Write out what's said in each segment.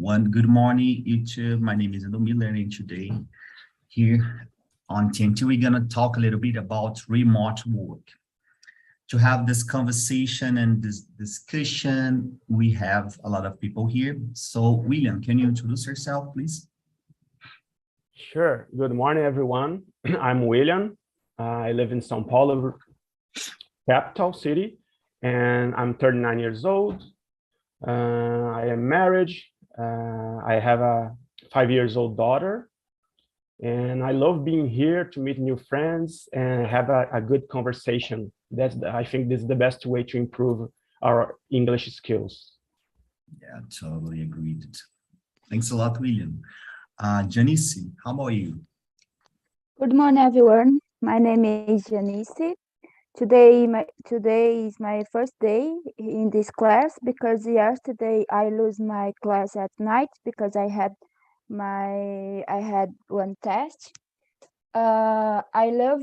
everyone. Good morning, YouTube. My name is Edu Miller, and today here on TNT, we're going to talk a little bit about remote work. To have this conversation and this discussion, we have a lot of people here. So, William, can you introduce yourself, please? Sure. Good morning, everyone. I'm William. I live in São Paulo, capital city, and I'm 39 years old. I am married. I have a 5-year-old daughter, and I love being here to meet new friends and have a good conversation. I think this is the best way to improve our English skills. Yeah, totally agreed. Thanks a lot, William. Janice, how about you? Good morning, everyone. My name is Janice. Today is my first day in this class because yesterday I lose my class at night because I had one test. I love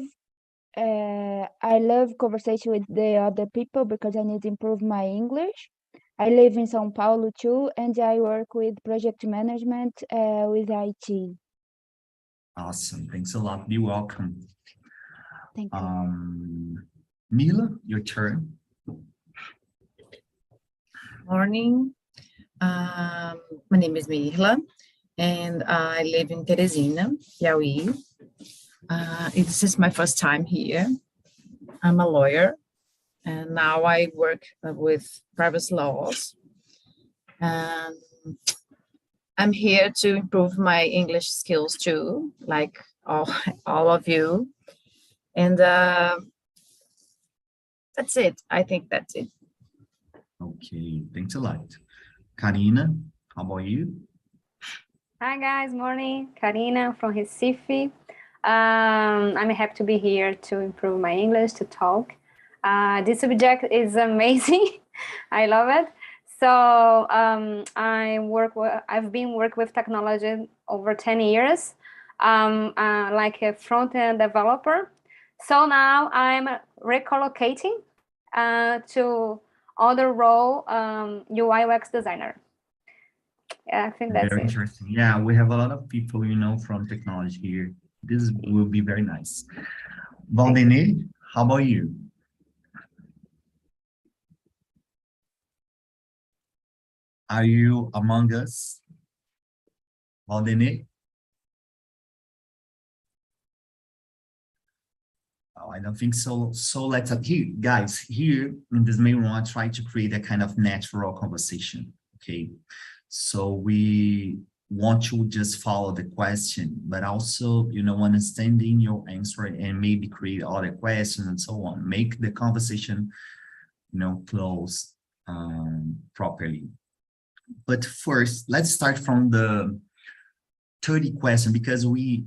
conversation with the other people because I need to improve my English. I live in São Paulo too, and I work with project management with IT. Awesome. Thanks a lot. Be welcome. Thank you. Mila, your turn. Morning. My name is Mila, and I live in Teresina, Piauí. This is my first time here. I'm a lawyer, and now I work with private laws. And I'm here to improve my English skills too, like all of you. And that's it. I think that's it. Okay, thanks a lot. Karina, how about you? Hi guys, morning. Karina from Recife. I'm happy to be here to improve my English, to talk. This subject is amazing. I love it. So I've been working with technology over 10 years, like a front-end developer. So now I'm recollocating to other role, UI UX designer. Yeah, I think that's very interesting. Yeah, we have a lot of people, from technology here. This will be very nice. Valdene, how about you? Are you among us? Valdene? Oh, I don't think so. So let's guys, here in this main room, I try to create a kind of natural conversation. Okay. So we want to just follow the question, but also, understanding your answer and maybe create other questions and so on. Make the conversation, close properly. But first, let's start from the 30 question, because we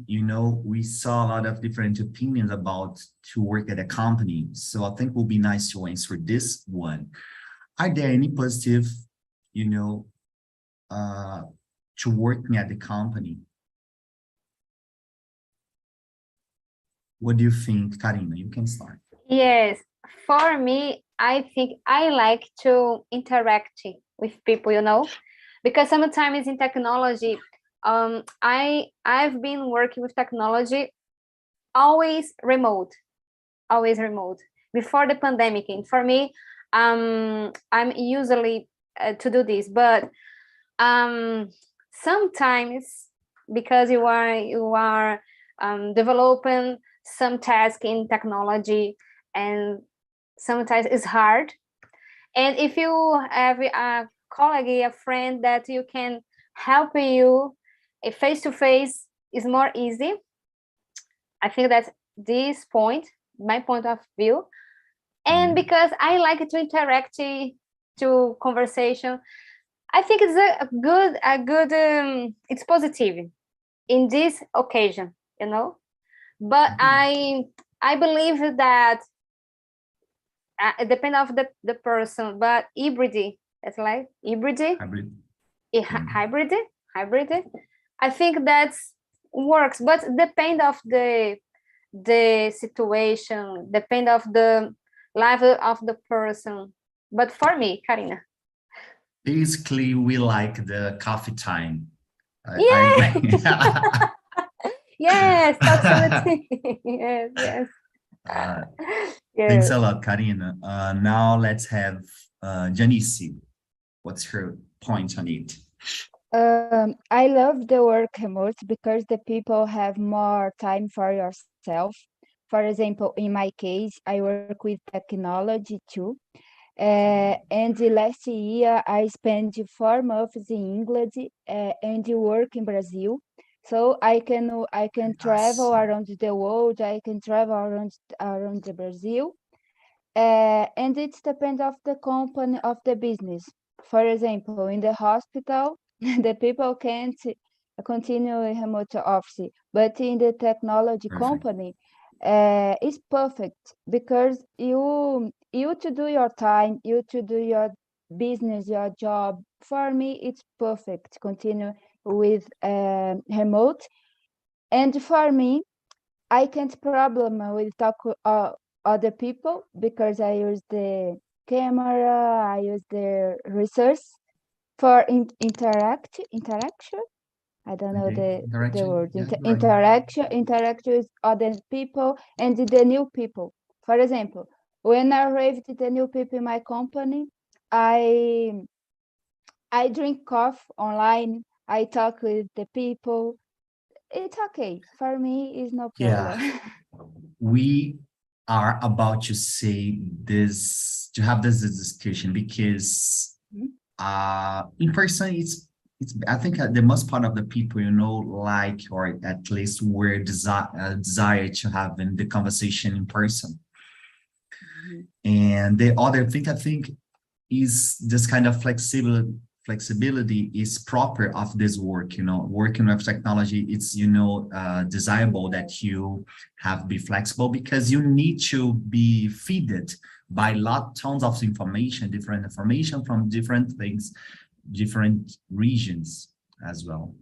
saw a lot of different opinions about to work at a company. So I think it will be nice to answer this one. Are there any positive, to working at the company? What do you think, Karina? You can start. Yes, for me, I think I like to interact with people, because sometimes in technology, I've been working with technology always remote before the pandemic. And for me, I'm usually to do this, but sometimes because you are developing some task in technology, and sometimes it's hard. And if you have a colleague, a friend that you can help you, a face-to-face is more easy. I think that's this point, my point of view. And because I like to interact to conversation, I think it's a good it's positive in this occasion, but I believe that it depends of the person, but hybrid, it's like hybrid. I think that's works, but depend of the situation, depend of the level of the person. But for me, Karina. Basically, we like the coffee time. Yeah. Yes, proximity. Yes, yes. Thanks Yes. a lot, Karina. Now let's have Janice. What's her point on it? I love the work remote because the people have more time for yourself. For example, in my case, I work with technology too. And the last year, I spent 4 months in England and work in Brazil. So I can travel Awesome. around the world. I can travel around the Brazil. And it depends of the company of the business. For example, in the hospital, the people can't continue in remote office, but in the technology Perfect. company, it's perfect because you to do your time, you to do your business, your job. For me, it's perfect. Continue with remote, and for me, I can't problem with talk other people because I use the camera, I use the resource for interaction. I don't know Okay. the Interaction. word. Yeah, you're right. Interaction with other people and the new people. For example, when I arrived the new people in my company, I I drink coffee online. I talk with the people. It's okay for me. It's no Yeah, problem. we are about to say this, to have this discussion because in person it's I think the most part of the people like, or at least we're desire to have in the conversation in person. And the other thing I think is this kind of flexibility is proper of this work, working with technology. It's desirable that you have be flexible because you need to be fed by tons of different information from different things, different regions as well.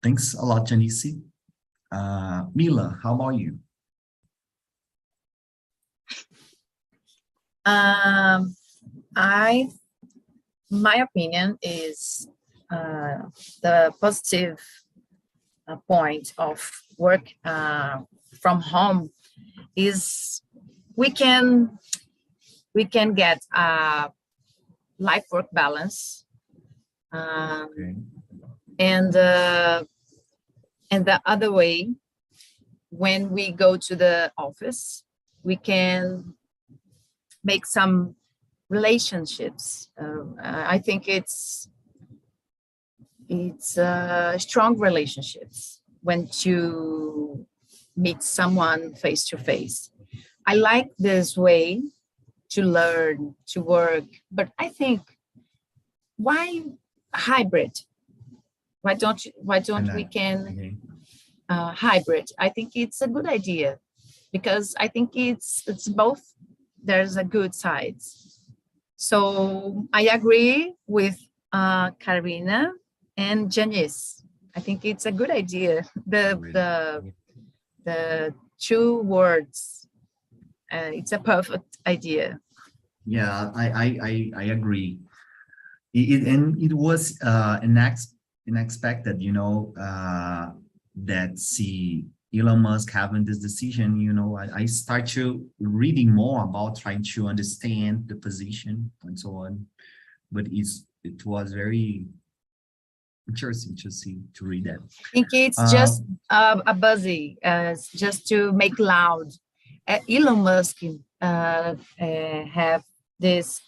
Thanks a lot, Janice. Mila, how about you? My opinion is the positive point of work from home is we can get a life-work balance, Okay. and the other way, when we go to the office, we can make some relationships. I think it's strong relationships when you meet someone face to face. I like this way to learn, to work, but I think why hybrid? Why don't we can hybrid? I think it's a good idea because I think it's both. There's a good sides. So I agree with Karina and Janice. I think it's a good idea. The two words. It's a perfect idea. Yeah, I agree. And it was unexpected, that Elon Musk having this decision. I start to reading more about trying to understand the position and so on. But it was very interesting to read that. I think it's just a buzzy, just to make loud. Elon Musk have this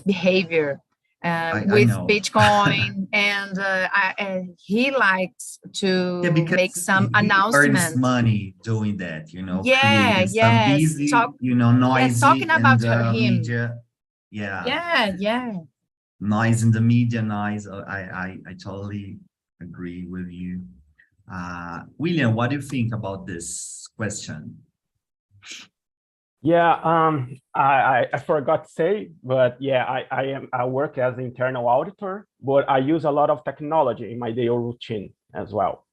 behavior with Bitcoin, and he likes to make some announcements. Earns money doing that, Yeah, some busy, noisy, talking about him. Media. Yeah. Noise in the media, noise. I totally agree with you. William, what do you think about this question? Yeah, I forgot to say, but yeah, I work as an internal auditor, but I use a lot of technology in my daily routine as well.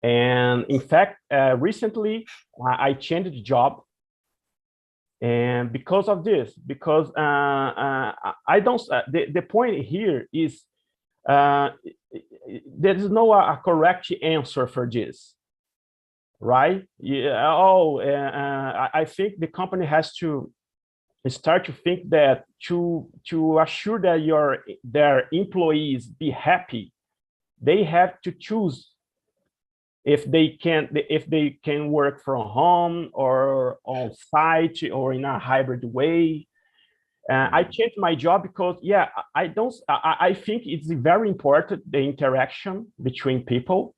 And in fact, recently I changed job, And because of this, because I don't, the point here is there is no a correct answer for this, right? Yeah, I think the company has to start to think that to assure that their employees be happy, they have to choose if they can work from home or on site or in a hybrid way. I changed my job because, yeah, I think it's very important, the interaction between people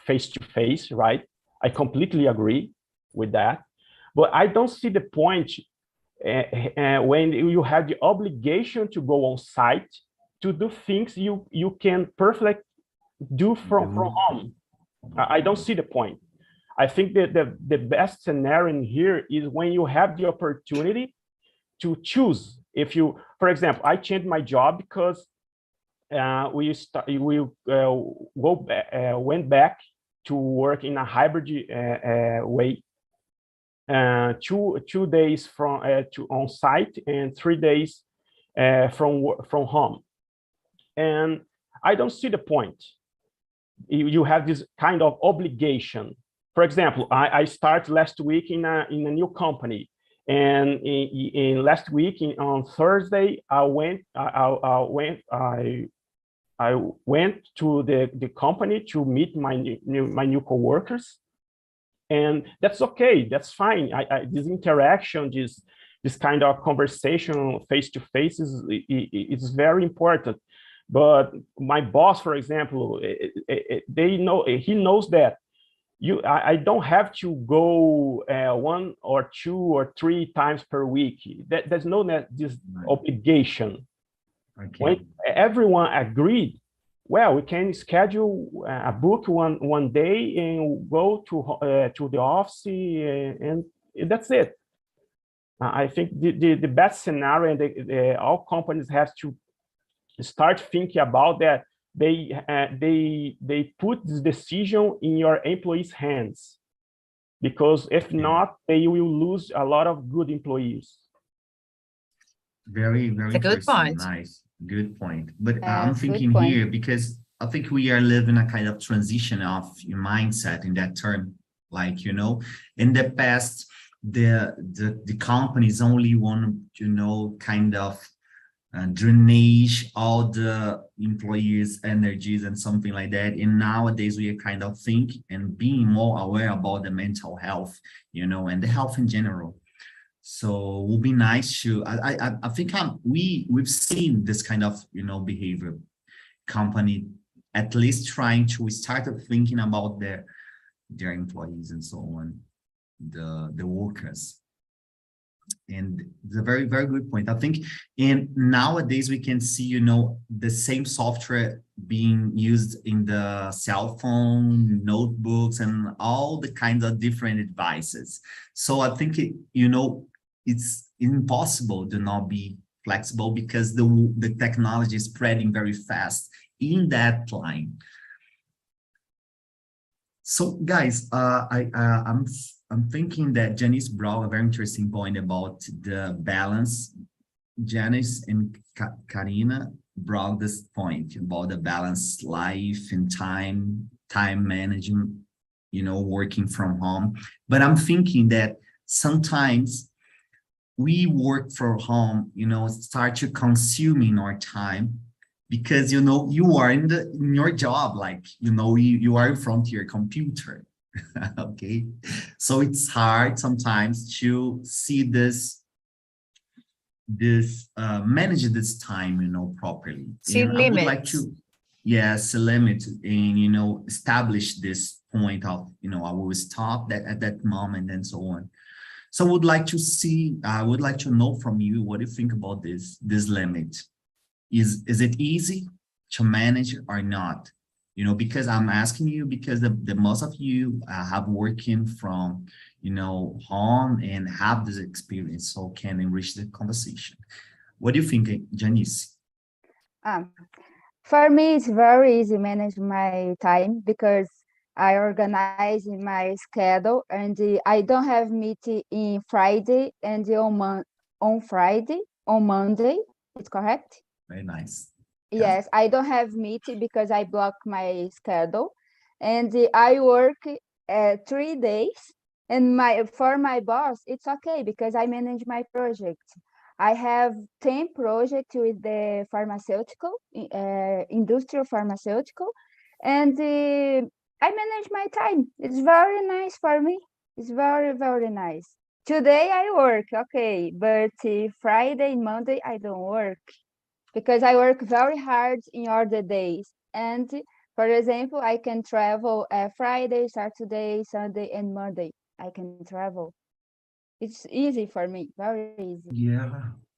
face to face, right? I completely agree with that, but I don't see the point when you have the obligation to go on site to do things you can perfectly do from home. I don't see the point. I think that the best scenario in here is when you have the opportunity to choose. If you, for example, I changed my job because we went back to work in a hybrid way. 2 days from on site and 3 days from home, and I don't see the point. You have this kind of obligation. For example, I started last week in a new company, and in last week on Thursday I went to the company to meet my new coworkers. And that's okay, that's fine. This interaction, this kind of conversation face to face is very important. But my boss, for example, he knows that I don't have to go 1 or 2 or 3 times per week. There's no this obligation. Okay. When everyone agreed, well, we can schedule a book one day and go to the office, and that's it. I think the best scenario, and all companies have to start thinking about that. They put this decision in your employees' hands, because if not, they will lose a lot of good employees. Very, very a good point. Nice, good point. But I'm thinking here, because I think we are living a kind of transition of your mindset in that term. Like, you know, in the past, the companies only want, you know, kind of drainage all the employees' energies and something like that. And nowadays we are kind of thinking and being more aware about the mental health, you know, and the health in general. So it would be nice to, I think we've seen this kind of, you know, behavior, company at least trying to start thinking about their employees and so on, the workers. And it's a very, very good point. I think nowadays we can see, you know, the same software being used in the cell phone, notebooks, and all the kinds of different devices. So I think, you know, it's impossible to not be flexible, because the technology is spreading very fast in that line. So guys, I'm thinking that Janice brought a very interesting point about the balance. Janice and Karina brought this point about the balanced life and time management, you know, working from home. But I'm thinking that sometimes we work from home, you know, start to consuming our time, because, you know, you are in your job, like, you know, you are in front of your computer. Okay, so it's hard sometimes to see manage this time, you know, properly. See limits. I would like to, yes, limit, and, you know, establish this point of, you know, I will stop that at that moment and so on. So I would like to know from you, what do you think about this limit? Is it easy to manage or not? You know, because I'm asking you, because the most of you have working from, you know, home and have this experience, so can enrich the conversation. What do you think, Janice? For me, it's very easy to manage my time, because I organize my schedule, and I don't have meeting in Friday and on Friday, on Monday. It's correct? Very nice. Yes, I don't have meeting because I block my schedule, and I work 3 days. And for my boss, it's okay because I manage my project. I have 10 projects with the pharmaceutical, industrial pharmaceutical, and I manage my time. It's very nice for me. It's very, very nice. Today I work, okay, but Friday, Monday, I don't work because I work very hard in other days. And for example, I can travel Friday, Saturday, Sunday, and Monday. I can travel. It's easy for me, very easy.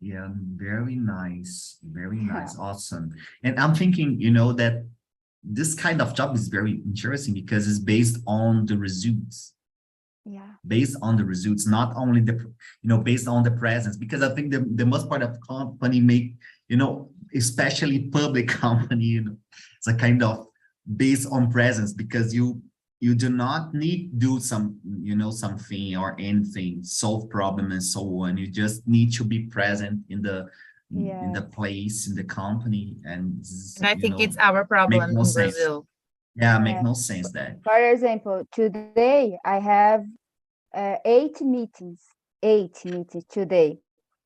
Yeah, very nice, very nice, awesome. And I'm thinking, that this kind of job is very interesting because it's based on the results. Yeah. Based on the results, not only based on the presence, because I think the most part of company make, especially public company, it's a kind of based on presence, because you do not need do something or anything, solve problem and so on. You just need to be present in the place, in the company, and I think it's our problem in Brazil. Yeah, make no sense that. For example, today I have 8 meetings. 8 meetings today.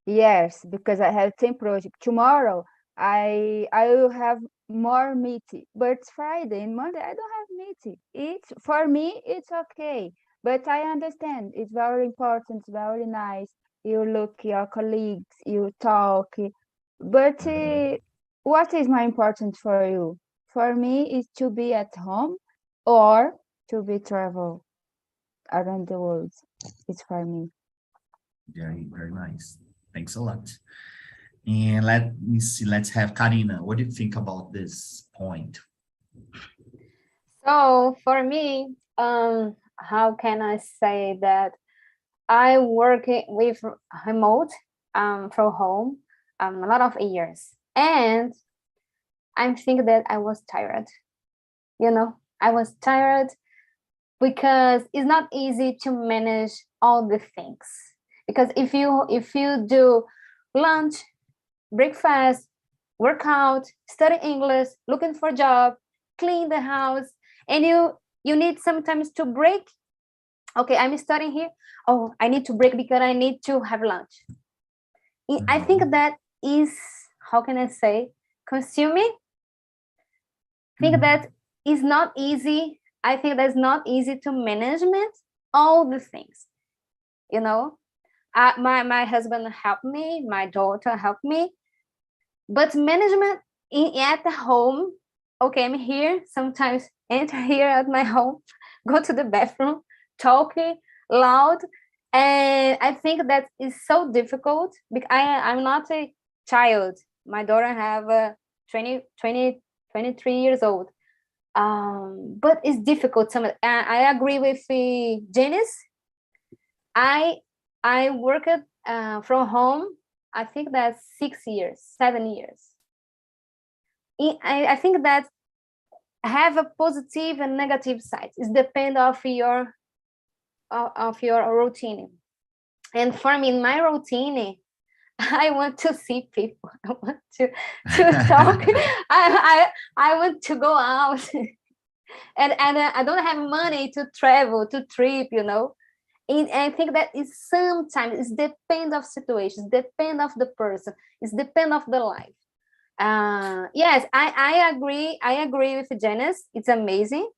Yes, because I have 10 projects. Tomorrow I will have more meeting, but Friday and Monday I don't have meeting. It's for me, it's okay, but I understand it's very important, very nice. You look your colleagues, you talk, but what is more important for you? For me, is to be at home or to be travel around the world. It's for me. Very, very nice. Thanks a lot. And let me see, let's have Karina. What do you think about this point? So for me, how can I say that I work with remote from home a lot of years, and I think that I was tired. I was tired because it's not easy to manage all the things. Because if you do lunch, breakfast, workout, study English, looking for a job, clean the house, and you need sometimes to break. Okay, I'm studying here. Oh, I need to break because I need to have lunch. I think that is, how can I say, consuming. I think that is not easy. I think that's not easy to management all the things. My husband helped me, my daughter helped me, but management at the home. Okay, I'm here. Sometimes enter here at my home, go to the bathroom, talking loud, and I think that is so difficult because I'm not a child. My daughter have 23 years old. But it's difficult. I agree with Janice. I worked from home. I think that's 6 years, 7 years. I think that have a positive and negative sides. It depends of your routine. And for me, in my routine, I want to see people. I want to talk. I want to go out, and I don't have money to travel, to trip. And I think that is sometimes it depends of situations, depend of the person, it's depend of the life. Yes, I agree with Janice. It's amazing,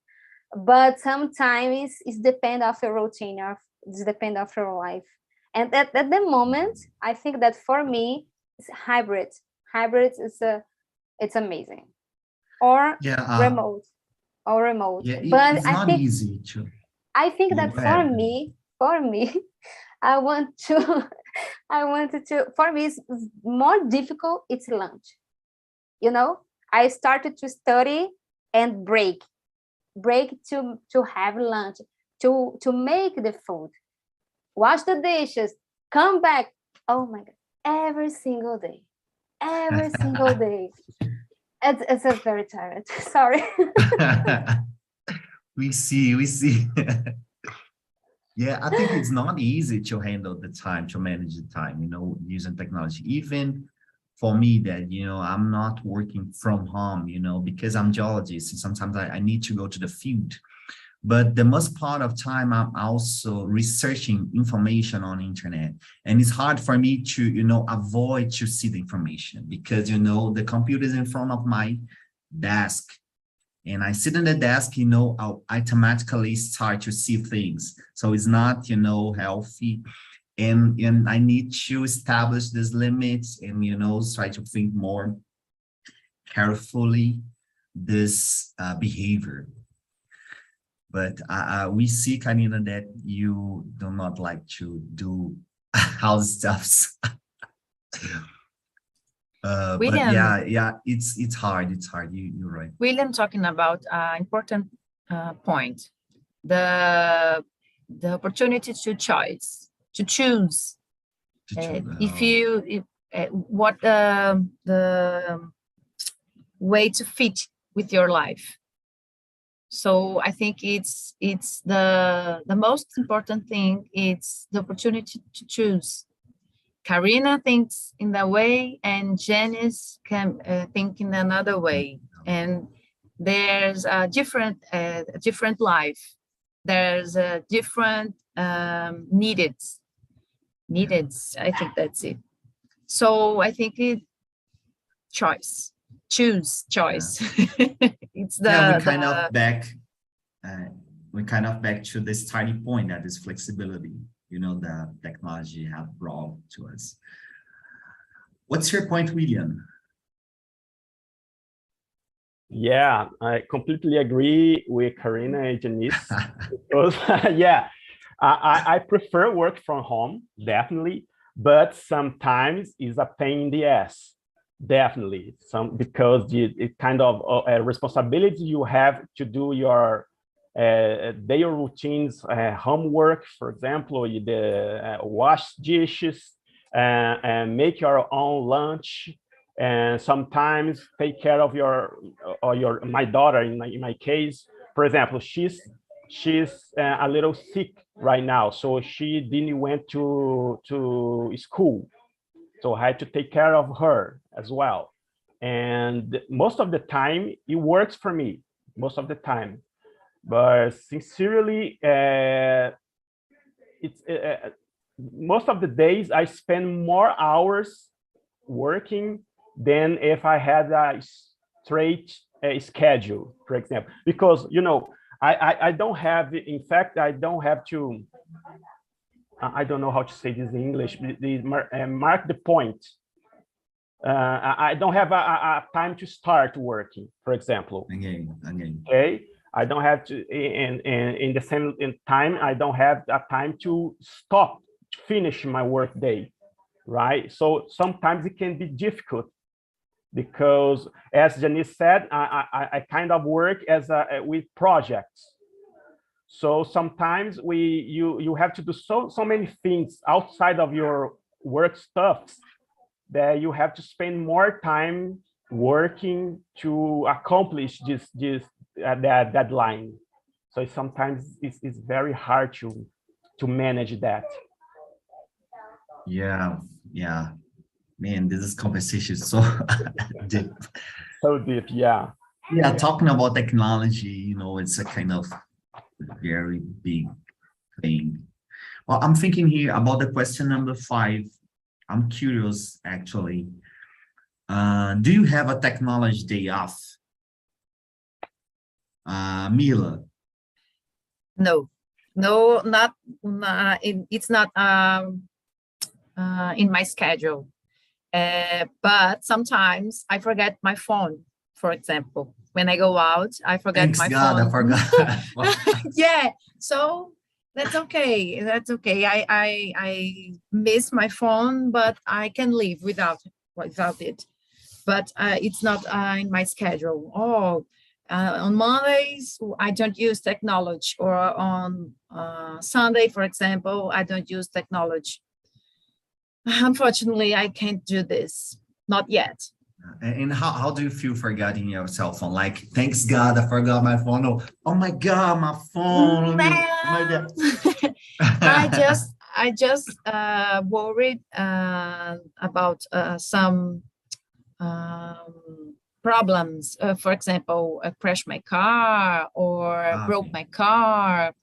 but sometimes it's depend of your routine, or it's depend of your life. And at the moment, I think that for me, it's hybrid. Hybrid it's amazing, or remote, Yeah, but it's I not think easy to. I think that for me, I wanted to. For me, it's more difficult. It's lunch. I started to study and break to have lunch, to make the food, wash the dishes, come back. Oh my God, every single day. It's a very tired. Sorry. We see, we see. Yeah, I think it's not easy to handle the time, to manage the time, you know, using technology. Even for me that, you know, I'm not working from home, you know, because I'm geologist and sometimes I need to go to the field. But the most part of time, I'm also researching information on the internet. And it's hard for me to, you know, avoid to see the information because, you know, the computer is in front of my desk. And I sit in the desk, you know, I'll automatically start to see things. So it's not, you know, healthy. And I need to establish these limits and, you know, try to think more carefully this behavior. But we see, Karina, that you do not like to do house stuffs. But William, yeah, it's hard. It's hard. You're right. William talking about important point, the opportunity to choose. If you what the way to fit with your life. So I think it's the most important thing. It's the opportunity to choose. Karina thinks in that way, and Janice can think in another way. And there's a different life. There's a different needed. I think that's it. So I think choice. It's the yeah, we kind of back to the starting point, that is flexibility, you know, that technology have brought to us. What's your point, William? Yeah, I completely agree with Karina and Janice. Because, yeah, I prefer work from home, definitely, but sometimes it's a pain in the ass. Definitely, because it kind of a responsibility you have to do your daily routines, homework, for example, the wash dishes, and make your own lunch, and sometimes take care of my daughter. In my case, for example, she's a little sick right now, so she didn't went to school. So I had to take care of her as well. And most of the time, it works for me, most of the time. But sincerely, it's most of the days I spend more hours working than if I had a straight schedule, for example. Because, you know, I don't have, in fact, I don't have to, I don't know how to say this in English, mark the point. I don't have a time to start working, for example. Again. Okay, I don't have to, in the same time, I don't have a time to stop, to finish my work day, right? So sometimes it can be difficult because, as Janice said, I kind of work as with projects. So sometimes you have to do so many things outside of your work stuff that you have to spend more time working to accomplish that deadline. So sometimes it's very hard to manage that. Yeah. Man, this conversation is so deep. So deep, yeah. Yeah, talking about technology, you know, it's a kind of very big thing. Well, I'm thinking here about the question number 5. I'm curious, actually. Do you have a technology day off? Mila? No, not it's not in my schedule. But sometimes I forget my phone, for example. When I go out, I forget Thanks my God, phone. I forgot. Yeah, so that's okay. That's okay. I miss my phone, but I can live without it. But it's not in my schedule. On Mondays, I don't use technology, or on Sunday, for example, I don't use technology. Unfortunately, I can't do this. Not yet. And how do you feel forgetting your cell phone? Like, thanks God, I forgot my phone. Oh my God, my phone. My God. I just worried about some problems. For example, I crashed my car or broke my car.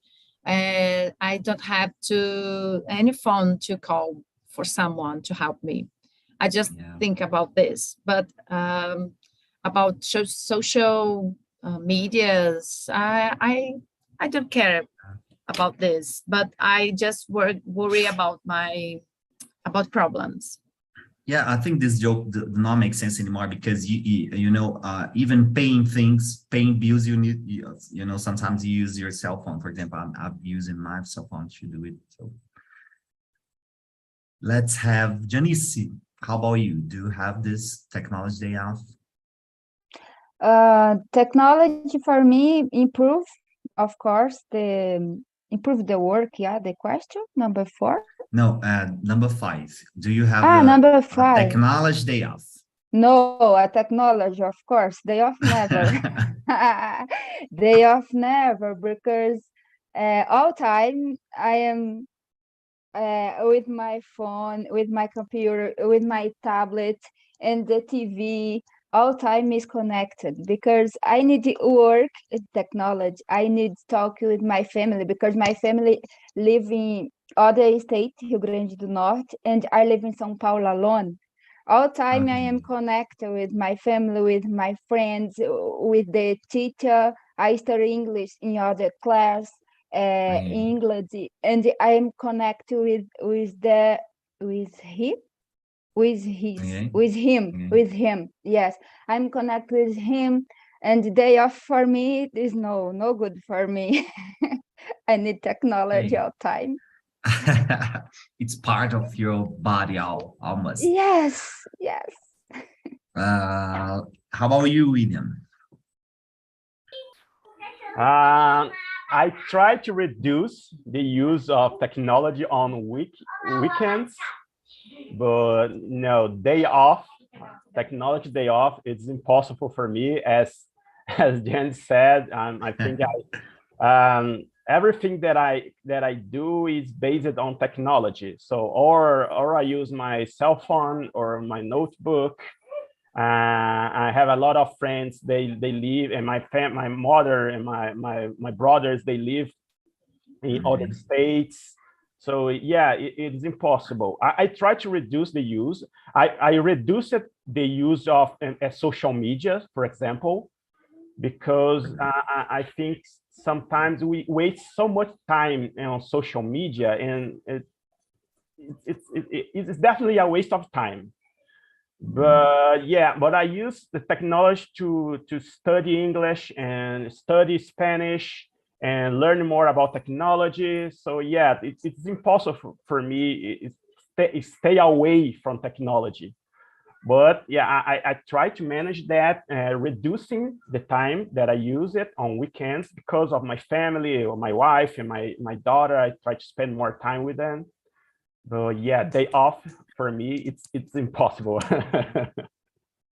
I don't have any phone to call for someone to help me. I just think about this, but about social medias, I don't care about this, but I just worry about problems. Yeah, I think this joke does not make sense anymore because you know, even paying bills, you need, you know, sometimes you use your cell phone. For example, I'm using my cell phone to do it. So let's have Janice. How about you? Do you have this technology day off? Technology for me improve, of course, improve the work. Yeah, the question number 4. No, number 5. Do you have number 5 a technology day off? No, a technology, of course, day off never. Day off never, because all time I am with my phone, with my computer, with my tablet and the TV. All time is connected because I need to work with technology. I need to talk with my family because my family live in other state, Rio Grande do Norte, and I live in São Paulo alone. All time I am connected with my family, with my friends, with the teacher. I study English in other class. English, and I am connected with him. Yes, I'm connected with him, and the day off for me is no good for me. I need technology all time. It's part of your body almost. Yes. How about you, William? I try to reduce the use of technology on weekends, but no, day off, technology day off, it's impossible for me. As Jen said, I think everything that I do is based on technology. So or I use my cell phone or my notebook. I have a lot of friends. They live, and my mother and my brothers, they live in other states. So yeah, it is impossible. I try to reduce the use. I reduced the use of social media, for example, because I think sometimes we waste so much time on social media, and it's definitely a waste of time. But yeah, but I use the technology to study English and study Spanish and learn more about technology. So yeah, it's impossible for me stay away from technology. But yeah, I try to manage that, reducing the time that I use it on weekends because of my family or my wife and my daughter. I try to spend more time with them. But yeah, day off for me, it's impossible.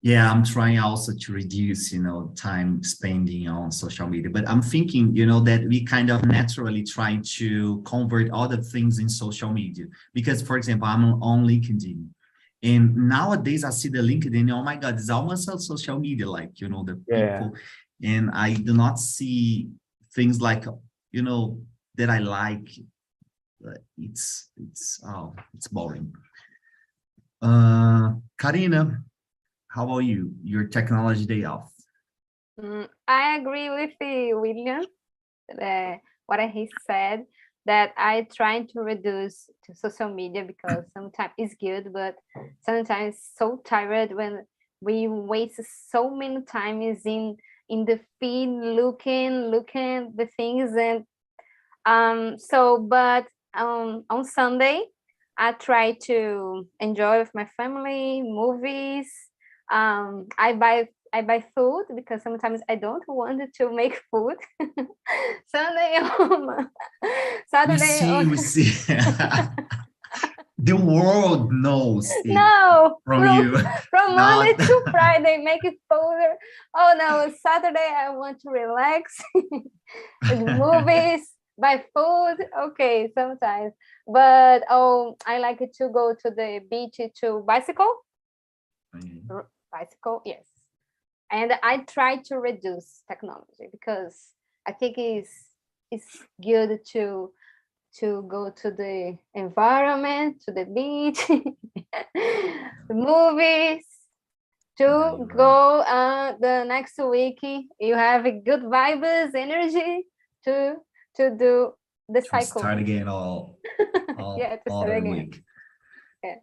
Yeah, I'm trying also to reduce, you know, time spending on social media, but I'm thinking, you know, that we kind of naturally try to convert other things in social media. Because, for example, I'm on LinkedIn, and nowadays I see the LinkedIn, oh my God, it's almost a social media, like, you know, the people, and I do not see things like, you know, that I like. It's boring. Karina, how about you? Your technology day off? I agree with William. What he said, that I try to reduce to social media because sometimes it's good, but sometimes so tired when we waste so many times in the feed looking the things, and but on Sunday I try to enjoy with my family, movies. I buy food because sometimes I don't want to make food. Saturday. We see. The world knows it No, from you. from Not- Monday to Friday, make it folder. Oh no, Saturday I want to relax. With movies, buy food. Okay, sometimes. But I like to go to the beach to bicycle. Bicycle, yes. And I try to reduce technology because I think it's good to go to the environment, to the beach, the movies, to go the next week. You have a good vibes, energy to do the cycle. Start again all Yeah, to all start the again. week. Yeah.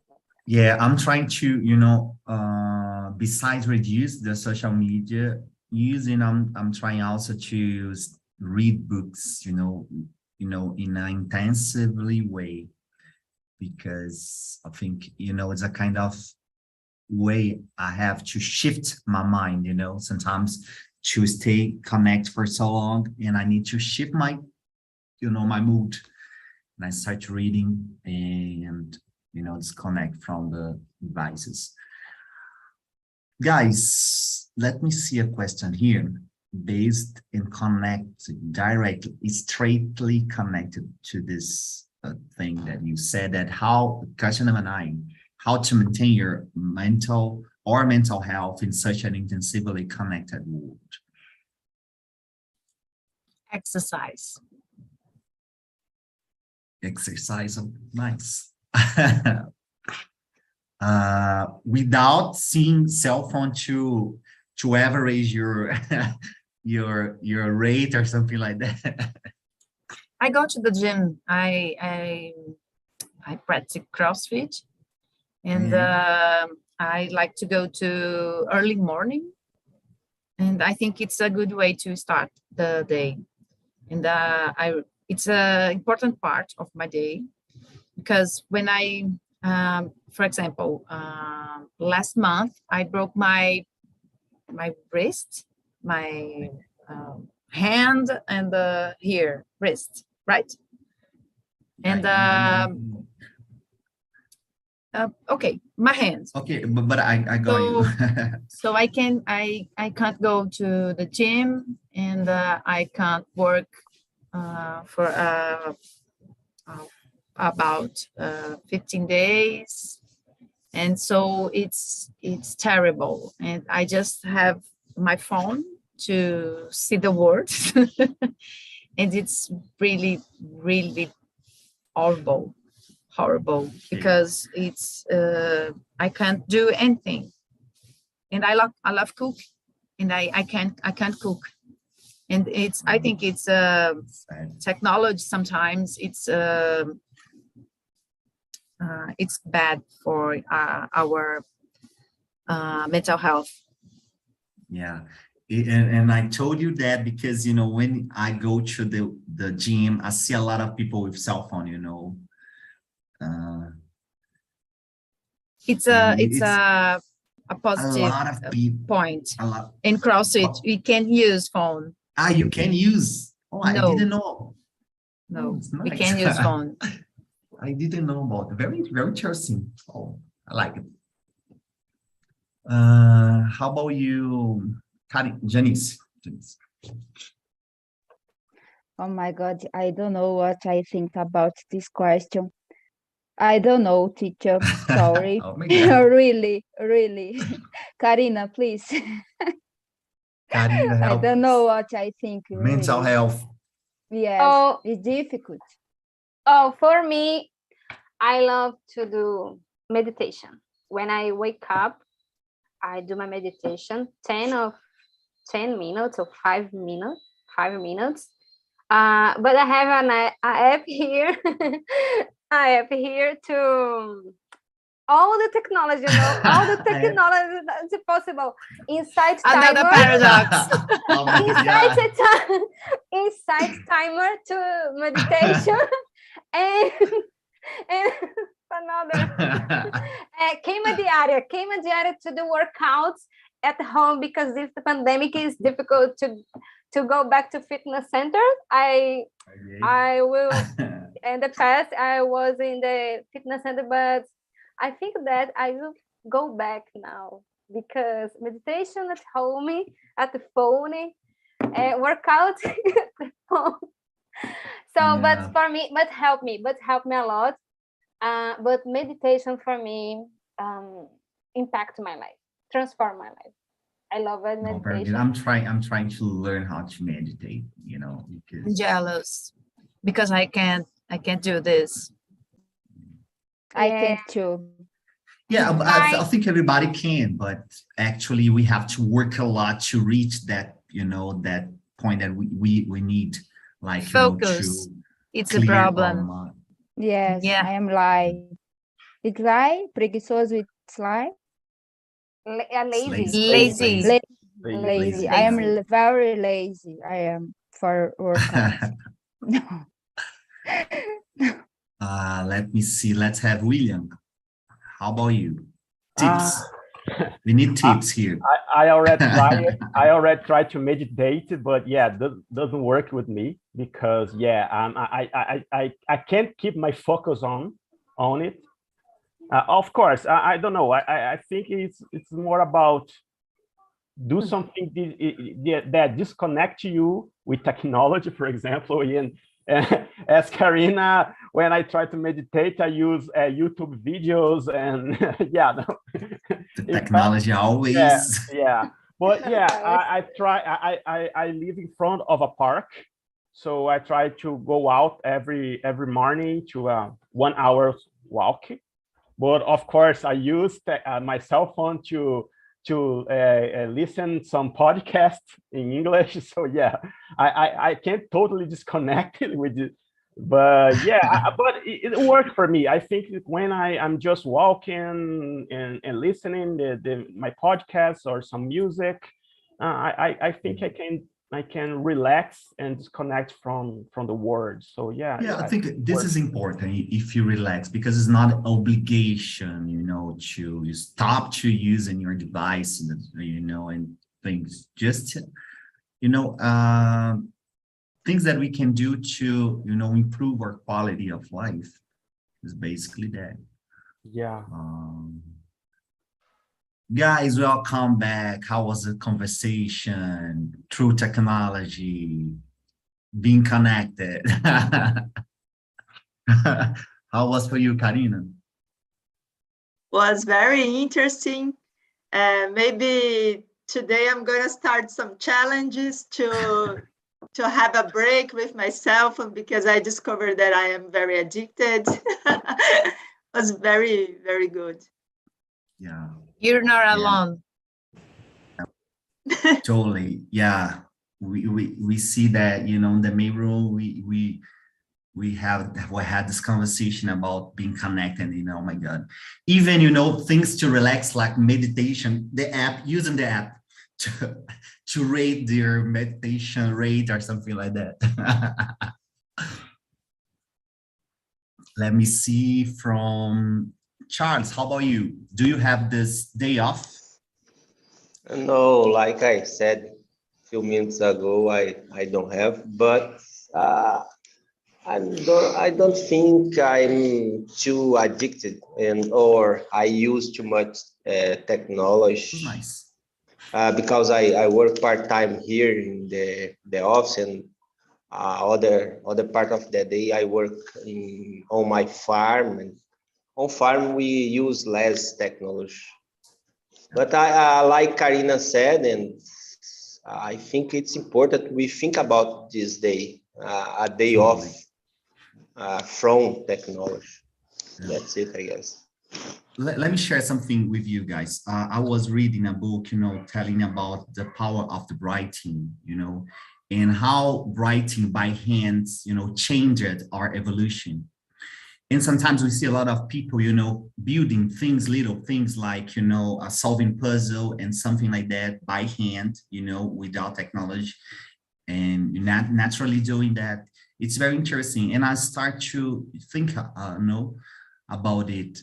Yeah, I'm trying to, besides reduce the social media using, I'm trying also to read books, in an intensively way, because I think, it's a kind of way I have to shift my mind, sometimes to stay connected for so long, and I need to shift my, my mood, and I start reading and, disconnect from the devices. Guys, let me see a question here based and directly, straightly connected to this thing that you said, that question number 9, how to maintain your mental health in such an intensively connected world. Exercise. Exercise, nice. Without seeing cell phone to average your your rate or something like that. I go to the gym. I practice CrossFit, and I like to go to early morning, and I think it's a good way to start the day. And it's an important part of my day, because when I, for example, last month I broke my wrist, my hand, and here wrist, right? And okay, my hand. Okay, but I got you. So I can't go to the gym, and I can't work for about 15 days, and so it's terrible, and I just have my phone to see the words. And it's really, really horrible, because it's I can't do anything, and I love cook, and I can't cook, and I think it's technology sometimes it's bad for our mental health. Yeah, and I told you that because when I go to the gym, I see a lot of people with cell phone. It's a positive a lot of people, point. a lot. In CrossFit, we can use phone. You can use. Oh, I No. didn't know. No, It's we nice. can use phone. I didn't know about it. Very, very interesting. Oh, I like it. How about you, Janice? Oh my God, I don't know what I think about this question. I don't know, teacher. Sorry. Oh my God. Really. Karina, please. Karina, I help don't us. know what I think. Mental Really. health. Yes, it's difficult. For me, I love to do meditation. When I wake up, I do my meditation, 10 minutes or 5 minutes. But I have an app here. I have here to all the technology, all the technology that's possible. Insight Another timer. paradox. Oh my God. Insight timer to meditation, and another queima diária to the workouts at home, because if the pandemic is difficult to go back to fitness center, I will in the past, I was in the fitness center, but I think that I will go back now because meditation at home, at the phone, workout at the phone. So, but for me, but help me a lot. But meditation for me impact my life, transform my life. I love it, Oh, very good. meditation. I'm trying to learn how to meditate, you know, I'm because jealous because I can't do this. I Yeah. can't too. yeah, It's I like think everybody can, but actually we have to work a lot to reach that, you know, that point that we need, like, you know, Focus. to It's a clear our problem. mind. Yes, Yeah. I am like. It's like preguiçoso. It's like lazy. Lazy. lazy. I am Lazy. very lazy. I am for workout. No. Let me see. Let's have William. How about you? Uh, Tips. We need tips here. I already tried. I already tried to meditate, but yeah, doesn't work with me because yeah, I can't keep my focus on it. Of course, I don't know. I think it's more about do something that disconnect you with technology, for example. And as Karina, when I try to meditate, I use YouTube videos and yeah, no. The In fact, technology always. yeah. But yeah, Yes. I live in front of a park, so I try to go out every morning to 1 hour walk. But of course, I use my cell phone to listen some podcasts in English. So yeah, I can't totally disconnect it with it. But yeah, but it worked for me. I think when I'm just walking and listening my podcasts or some music, I think I can relax and disconnect from the world. So yeah, Yeah, I it think this works. is important if you relax, because it's not an obligation, you know, to stop to using your device, you know, and things. Just, you know, things that we can do to, you know, improve our quality of life is basically that. Yeah. Guys, welcome back. How was the conversation through technology, being connected? How was for you, Karina? Was very interesting. Maybe today I'm going to start some challenges to have a break with my cell phone because I discovered that I am very addicted. Was very, very good. Yeah. You're not Yeah. alone. Totally. Yeah. We see that, you know, in the main room, we had this conversation about being connected, you know, oh my God. Even, you know, things to relax, like meditation, using the app to rate their meditation rate or something like that. Let me see from Charles. How about you? Do you have this day off? No, like I said a few minutes ago, I don't have, but I don't think I'm too addicted or I use too much technology. Nice. Because I work part-time here in the office, and other part of the day I work on my farm, and on farm we use less technology. But I like Karina said, and I think it's important we think about this day, a day off from technology. That's it, I guess. Let me share something with you guys. I was reading a book, you know, telling about the power of the writing, you know, and how writing by hands, you know, changed our evolution. And sometimes we see a lot of people, you know, building things, little things like, you know, solving puzzle and something like that by hand, you know, without technology, and not naturally doing that. It's very interesting. And I start to think, about it,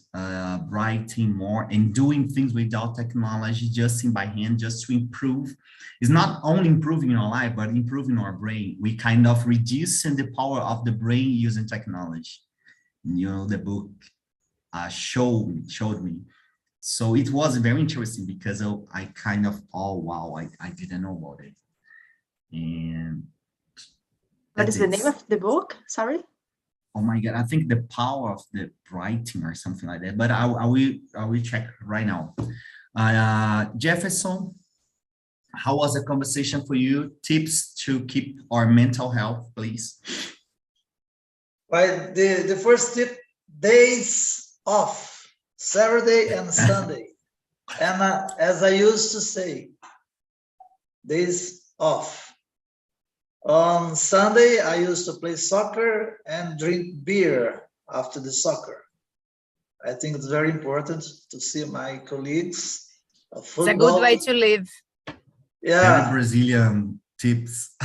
writing more and doing things without technology, just in by hand, just to improve. It's not only improving our life, but improving our brain. We kind of reducing the power of the brain using technology. You know, the book showed me. So it was very interesting because I kind of, oh, wow, I didn't know about it. And what is the name of the book? Sorry. Oh my God, I think the power of the writing or something like that, but I will check right now. Jefferson, how was the conversation for you? Tips to keep our mental health, please. Right, the first tip, days off, Saturday and Sunday. And as I used to say, days off. On Sunday, I used to play soccer and drink beer after the soccer. I think it's very important to see my colleagues. It's a good way to live. Yeah. Very Brazilian tips.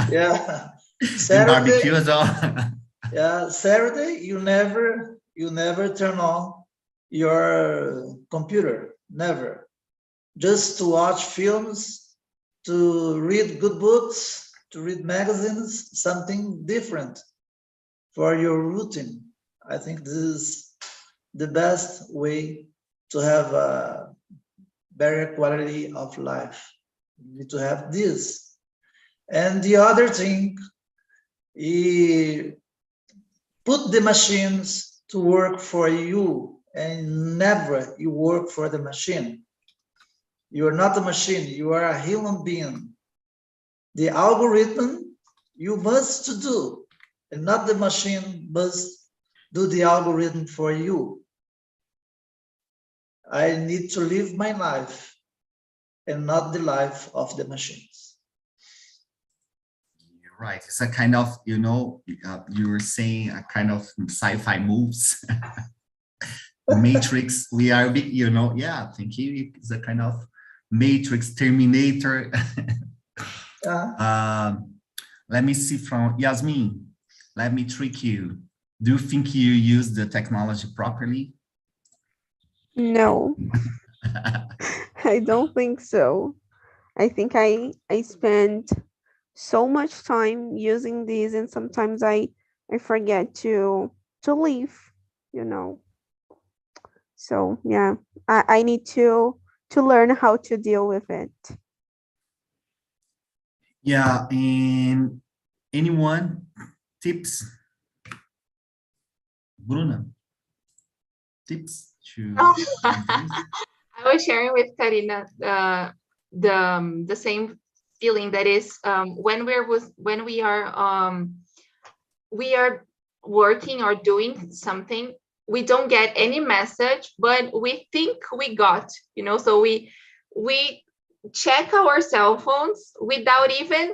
Yeah. Saturday, barbecue as well. Yeah, Saturday, you never turn on your computer, never. Just to watch films, to read good books, to read magazines, something different for your routine. I think this is the best way to have a better quality of life. You need to have this. And the other thing, put the machines to work for you and never you work for the machine. You are not a machine, you are a human being. The algorithm you must do, and not the machine must do the algorithm for you. I need to live my life and not the life of the machines. You're right. It's a kind of, you know, you were saying a kind of sci-fi moves. The Matrix, we are, you know, yeah, I think it's a kind of Matrix, Terminator. Let me see from Yasmin. Let me trick you. Do you think you use the technology properly? No, I don't think so. I think I spend so much time using these, and sometimes I forget to leave, you know. So yeah, I need to learn how to deal with it. Yeah, and anyone tips? Bruna, tips to I was sharing with Karina the same feeling, that is when we are working or doing something, we don't get any message, but we think we got, you know, so we check our cell phones without even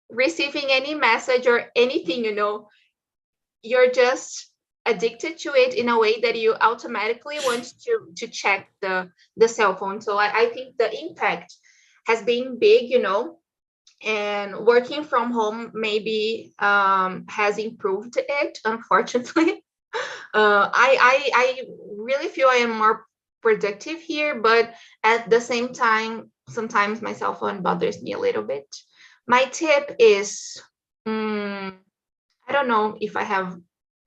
receiving any message or anything, you know. You're just addicted to it in a way that you automatically want to check the cell phone. So I think the impact has been big, you know, and working from home maybe has improved it, unfortunately. I really feel I am more productive here, but at the same time, sometimes my cell phone bothers me a little bit. My tip is, I don't know if I have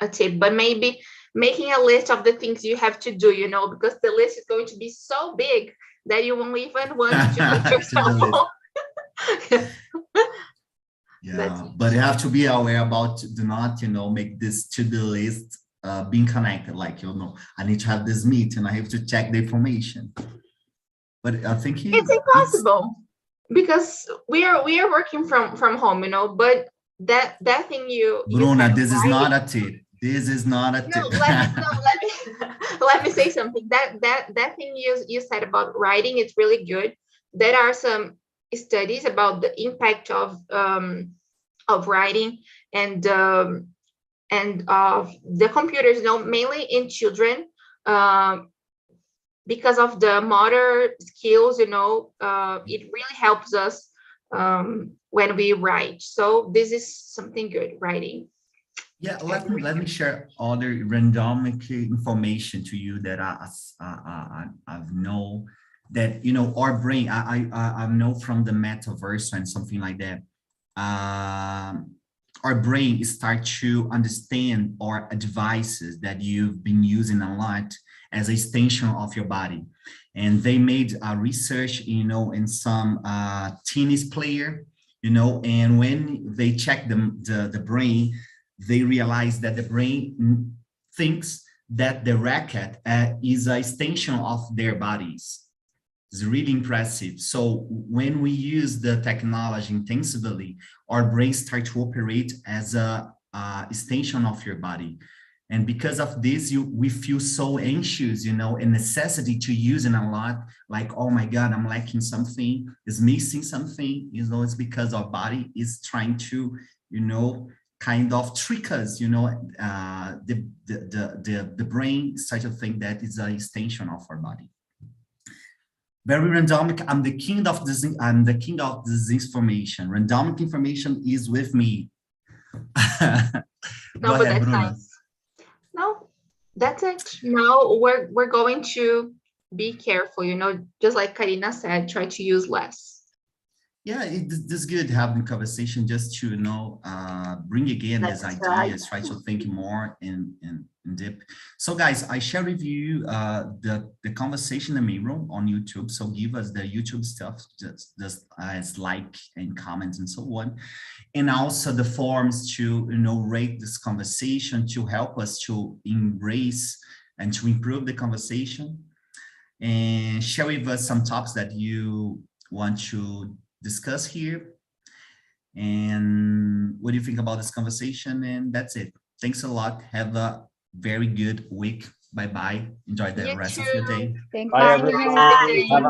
a tip, but maybe making a list of the things you have to do, you know, because the list is going to be so big that you won't even want to put your cell phone. Yeah, but you have to be aware about, do not, you know, make this to-do list being connected, like, you know, I need to have this meeting, I have to check the information. But I think it's impossible because we are working from home, you know, but that thing Bruna, this is not a tip. This is not a tip. No, let me say something. That thing you said about writing, it's really good. There are some studies about the impact of writing and of the computers, you know, mainly in children, because of the motor skills, you know, it really helps us when we write. So this is something good, writing. Yeah, let me share other randomic information to you that I've know that, you know, our brain, I know from the metaverse and something like that. Our brain start to understand our devices that you've been using a lot as an extension of your body. And they made a research, you know, in some tennis player, you know, and when they check the brain, they realize that the brain thinks that the racket is an extension of their bodies. It's really impressive. So when we use the technology intensively, our brains start to operate as a extension of your body. And because of this, we feel so anxious, you know, a necessity to use it a lot, like, oh my God, I'm lacking something, is missing something, you know, it's because our body is trying to, you know, kind of trick us, you know, the brain starts to think that it's an extension of our body. Very randomic. I'm the king of this. I'm the king of this information. Randomic information is with me. No, but that's nice. No, that's it. Now we're going to be careful, you know, just like Karina said, try to use less. Yeah, it's good having conversation just to, you know, bring again these ideas, try to think more in deep. So guys, I share with you the conversation in the room on YouTube. So give us the YouTube stuff, just as like and comments and so on. And also the forms to, you know, rate this conversation to help us to embrace and to improve the conversation. And share with us some topics that you want to discuss here. And what do you think about this conversation? And that's it. Thanks a lot. Have a very good week. Bye-bye. Enjoy the rest of your day. Thank Bye, you. everyone.